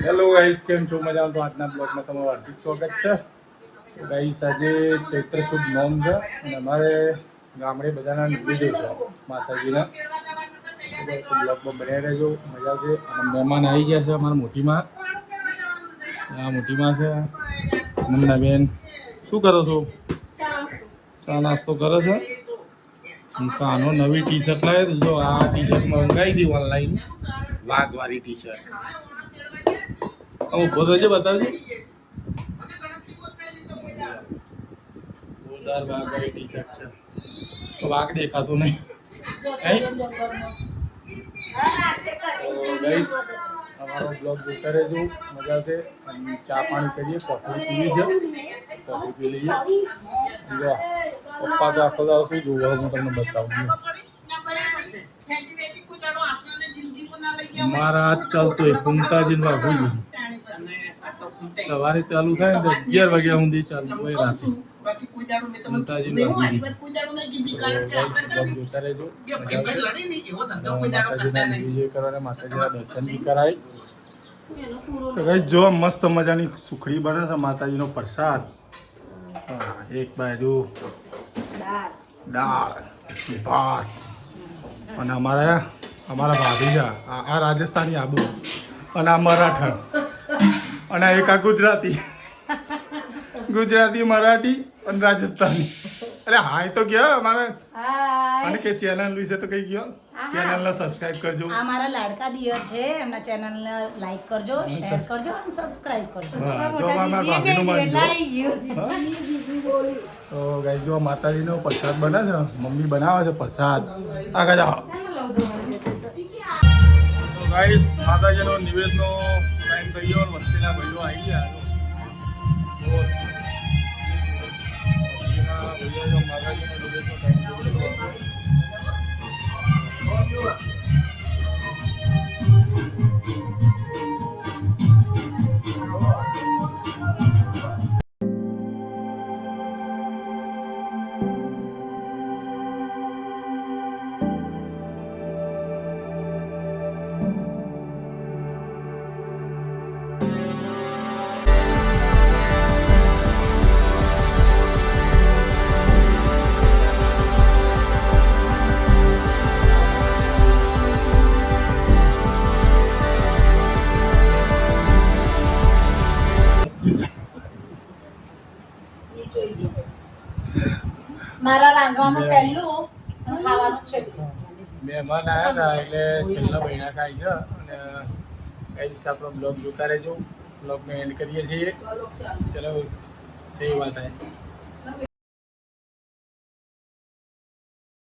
Hello guys, કેમ છો? મજામાં? તો આજના બ્લોગમાં તમારું હાર્દિક સ્વાગત છે. તો ગાઈસ, આજે ચૈત્ર સુદ નોમ છે અને અમારે ગામડે બધાના નિવેદો છે માતાજીના. તો બ્લોગમાં બન્યા રહેજો, મજા આવશે. અને મહેમાન આવી ગયા છે અમારા મોટીમાં. આ મોટીમાં છે નંદાબેન. શું કરો છો? ચા નાસ્તો કરો છો? આનો નવી ટી શર્ટ લાવે તો જો આ ટી શર્ટ મંગાવી દી ઓનલાઈન, વાઘવાળી ટી શર્ટ. ઉભો થજો, બતાવજો. જોરદાર વાઘવાળી ટી શર્ટ છે. તો વાઘ દેખાતું નહીં. ગાઈસ, અમારો બ્લોગ જોતા રહેજો, મજા આવશે. ચા પાણી કરીએ, કોફી પીવી છે, કોફી પી લઈએ. જો પપ્પા તો આખો દાવ શું જોવા હું તમને બતાવું. મારા હાથ ચાલતો હોય પુમતાજીને વાઘું સવારે ચાલુ થાય ને 11 વાગ્યા સુધી ચાલુ હોય રાતે. પુમતાજીને વાઘું જોતા રહેજો, માતાજીના વિજય કરવાના, માતાજીના દર્શન બી કરાય. તો ગાઈસ, જો મસ્ત મજાની સુખડી બને છે, માતાજીનો પ્રસાદ. એક બાજુ દાળ ભાત અને અમારા ભાભીજા આ રાજસ્થાની આબુ અને આ મરાઠણ અને એક આ ગુજરાતી મરાઠી અને રાજસ્થાની. અરે હા, તો ગયો અમારે. અને કે ચેનલ વિશે તો કઈ ગયો. ચેનલને સબસ્ક્રાઇબ કરજો. આ મારા લાડકા દિયર છે, એમના ચેનલને લાઈક કરજો, શેર કરજો અને સબસ્ક્રાઇબ કરજો. જો અમારા ભાભીનું માનજો. તો ગાઈસ, જો માતાજીનો પ્રસાદ બને છે, મમ્મી બનાવે છે પ્રસાદ. આગળ જાઓ. તો ગાઈસ, માતાજીનો નિવેદનો ટાઈમ થઈ ગયો, વસ્તીના ભાઈઓ આવી ગયા. માતાજીનો નિવેદનો ટાઈમ થઈ ગયો. મારા રાંધવાનું પહેલું અને ખાવાનું છેલ્લું. મહેમાન આવ્યા હતા એટલે છેલ્લા મહિના ખાય છે. અને ગાઈસ, આપણો બ્લોગ જોતા રહેજો. બ્લોગને એન્ડ કરીએ છીએ. ચલો, જય માતા.